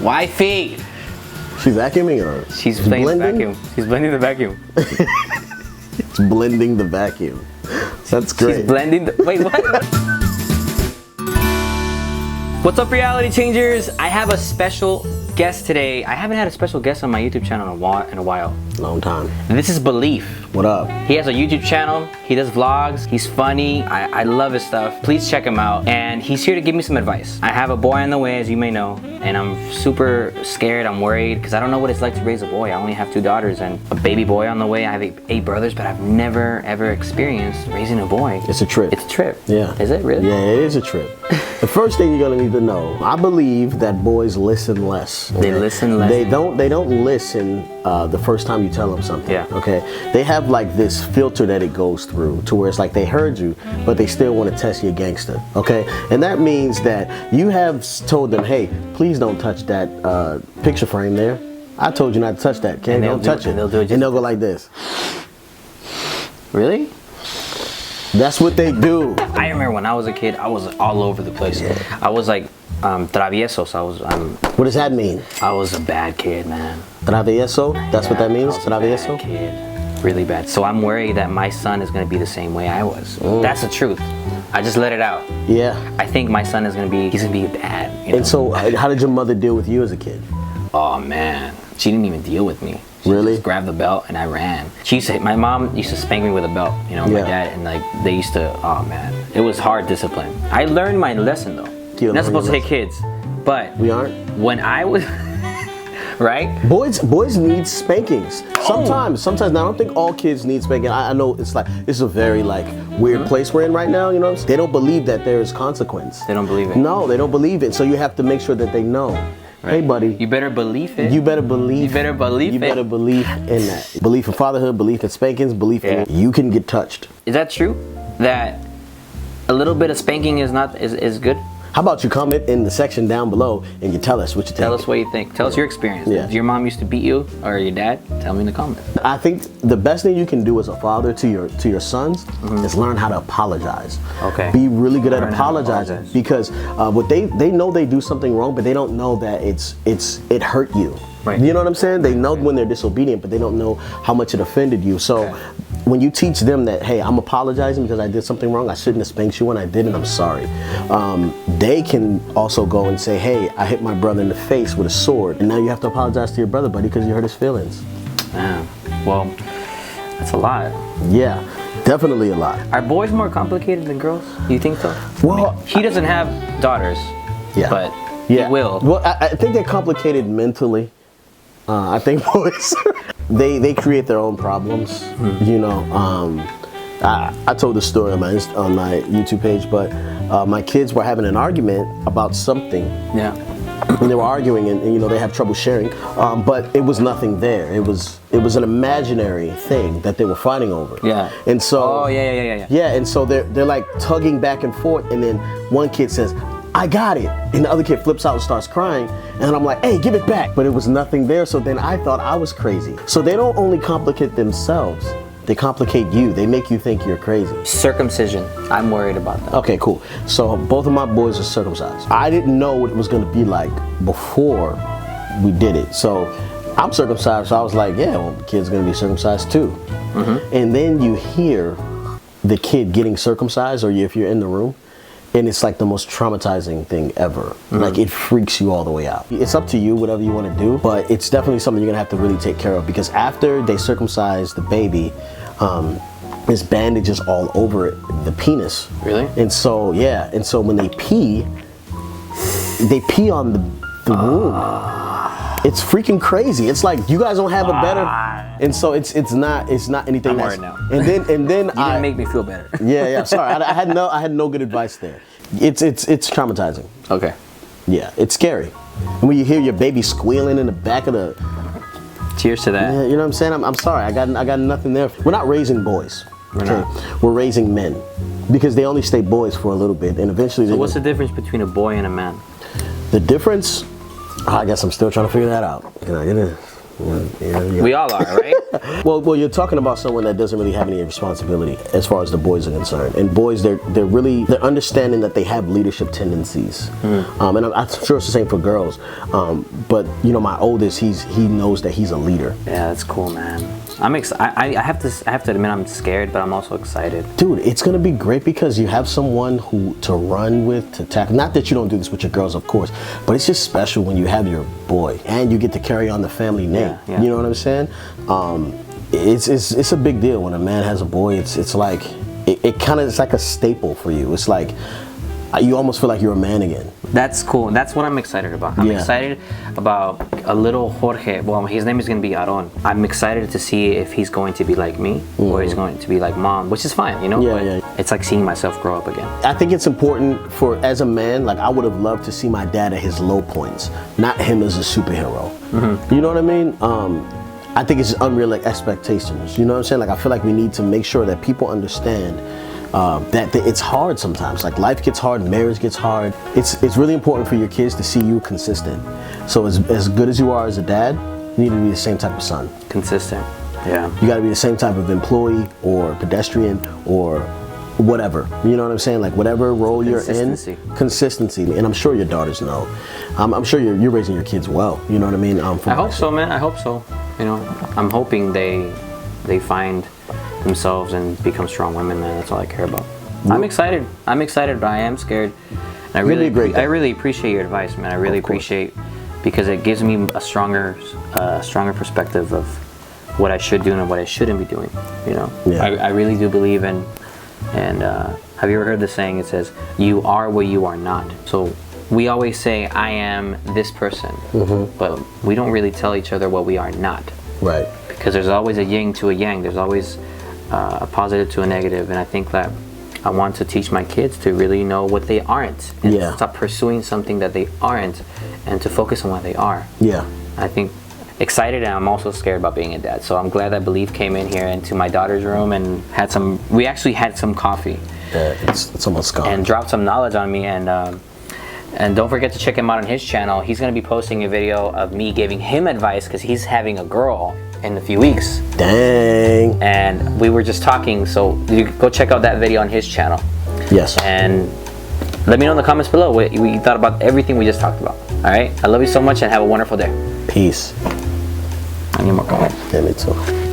Wifey. She's vacuuming or? She's playing the vacuum. She's blending the vacuum. It's blending the vacuum. That's great. She's blending the, wait, what? What's up, reality changers? I have a special guest today. I haven't had a special guest on my YouTube channel in a while. Long time. And this is Belief. What up? He has a YouTube channel. He does vlogs. He's funny. I love his stuff. Please check him out. And he's here to give me some advice. I have a boy on the way, as you may know, and I'm super scared. I'm worried because I don't know what it's like to raise a boy. I only have 2 daughters and a baby boy on the way. I have 8 brothers, but I've never ever experienced raising a boy. It's a trip. It's a trip. Yeah. Is it really? Yeah, it is a trip. The first thing you're gonna need to know, I believe that boys listen less. They listen less. They don't listen the first time you tell them something. Yeah. Okay. They have like this filter that it goes through to where it's like they heard you, but they still want to test your gangster. Okay. And that means that you have told them, hey, please don't touch that picture frame there. I told you not to touch that. Okay. Don't touch it. And they'll do it. And they'll go like this. Really? That's what they do. I remember when I was a kid, I was all over the place. Yeah. I was like travieso, so what does that mean? I was a bad kid, man. Travieso? That's what that means? I was a bad kid. Really bad. So I'm worried that my son is gonna be the same way I was. That's the truth. I just let it out. Yeah. I think my son is gonna be, he's gonna be bad. You know? And so how did your mother deal with you as a kid? Oh man, she didn't even deal with me. She really? Just grabbed the belt and I ran. She used to, my mom used to spank me with a belt, you know, my dad, and like they used to, oh man, it was hard discipline. I learned my lesson though. You're not supposed to hit kids, but we aren't. When I was, right? Boys need spankings. Sometimes. Now I don't think all kids need spanking. I know it's like, this is a very like weird place we're in right now, you know what I'm saying? They don't believe that there is consequence. They don't believe it. No, they don't believe it. So you have to make sure that they know. Right. Hey buddy. You better believe it. You better believe. You better believe You better believe in that. Belief in fatherhood, belief in spankings, belief in you can get touched. Is that true? That a little bit of spanking is good? How about you comment in the section down below and you tell us what you think. Tell us what you think. Tell us your experience. Yeah. If your mom used to beat you or your dad, tell me in the comments. I think the best thing you can do as a father to your sons is learn how to apologize. Okay. Be really good at apologizing because what they know they do something wrong, but they don't know that it hurt you. Right. You know what I'm saying? They know when they're disobedient, but they don't know how much it offended you. So when you teach them that, hey, I'm apologizing because I did something wrong, I shouldn't have spanked you when I did, and I'm sorry. They can also go and say, hey, I hit my brother in the face with a sword, and now you have to apologize to your brother, buddy, because you hurt his feelings. Man, well, that's a lot. Yeah, definitely a lot. Are boys more complicated than girls? Do you think so? Well, I mean, he doesn't have daughters, but he will. Well, I think they're complicated mentally. I think boys, they create their own problems. You know, I told the story on my YouTube page, but my kids were having an argument about something. Yeah. And they were arguing, and you know they have trouble sharing, but it was nothing there. It was an imaginary thing that they were fighting over. Yeah. And so. Oh yeah. Yeah, and so they're like tugging back and forth, and then one kid says, I got it. And the other kid flips out and starts crying. And I'm like, hey, give it back. But it was nothing there. So then I thought I was crazy. So they don't only complicate themselves, they complicate you. They make you think you're crazy. Circumcision. I'm worried about that. Okay, cool. So both of my boys are circumcised. I didn't know what it was gonna be like before we did it. So I'm circumcised. So I was like, yeah, well, the kid's gonna be circumcised too. And then you hear the kid getting circumcised, or if you're in the room, and it's like the most traumatizing thing ever. Like it freaks you all the way out. It's up to you, whatever you want to do, but it's definitely something you're gonna have to really take care of, because after they circumcise the baby, there's bandages all over it, the penis. Really? And so, yeah, and so when they pee on the womb. It's freaking crazy. It's like you guys don't have a better, and so it's not anything. I'm worried now. And then you didn't make me feel better. Yeah. Sorry, I had no good advice there. It's traumatizing. Okay. Yeah, it's scary. And when you hear your baby squealing in the back of the. Cheers to that. Yeah, you know what I'm saying? I'm sorry. I got nothing there. We're not raising boys. We're raising men, because they only stay boys for a little bit, and eventually. So what's the difference between a boy and a man? The difference. I guess I'm still trying to figure that out. Can I get it? Yeah. We all are, right? Well, you're talking about someone that doesn't really have any responsibility as far as the boys are concerned. And boys, they're understanding that they have leadership tendencies. And I'm sure it's the same for girls. But you know, my oldest, he knows that he's a leader. Yeah, that's cool, man. I'm excited. I have to admit I'm scared, but I'm also excited. Dude, it's gonna be great because you have someone to run with, to tackle. Not that you don't do this with your girls, of course, but it's just special when you have your boy and you get to carry on the family name. Yeah. You know what I'm saying? It's a big deal when a man has a boy. It's like it's like a staple for you. It's like you almost feel like you're a man again. That's cool. That's what I'm excited about. I'm excited about a little Jorge. Well, his name is going to be Aaron. I'm excited to see if he's going to be like me or he's going to be like mom, which is fine, you know? It's like seeing myself grow up again. I think it's important as a man, like I would have loved to see my dad at his low points, not him as a superhero. You know what I mean? I think it's unrealistic expectations. You know what I'm saying? Like I feel like we need to make sure that people understand that it's hard sometimes. Like life gets hard, marriage gets hard. It's really important for your kids to see you consistent. So as good as you are as a dad, you need to be the same type of son. Consistent. Yeah. You got to be the same type of employee or pedestrian or whatever. You know what I'm saying? Like whatever role you're in, consistency. And I'm sure your daughters know. I'm sure you're raising your kids well. You know what I mean? I hope so, man. I hope so. You know, I'm hoping they find themselves and become strong women, man. That's all I care about. I'm excited, but I am scared. And I really appreciate your advice, man. I really appreciate, because it gives me a stronger perspective of what I should do and what I shouldn't be doing. You know, I really do believe in. And have you ever heard the saying? It says, "You are what you are not." So we always say, "I am this person," but we don't really tell each other what we are not. Right. Because there's always a yin to a yang. There's always a positive to a negative, and I think that I want to teach my kids to really know what they aren't and stop pursuing something that they aren't and to focus on what they are. I think excited, and I'm also scared about being a dad. So I'm glad that Believe came in here into my daughter's room and we actually had some coffee. It's almost gone. And dropped some knowledge on me, and don't forget to check him out on his channel. He's going to be posting a video of me giving him advice because he's having a girl in a few weeks. Dang. And we were just talking, so you go check out that video on his channel. Yes. And let me know in the comments below what you thought about everything we just talked about. All right? I love you so much and have a wonderful day. Peace. I need more coffee. Yeah, me too.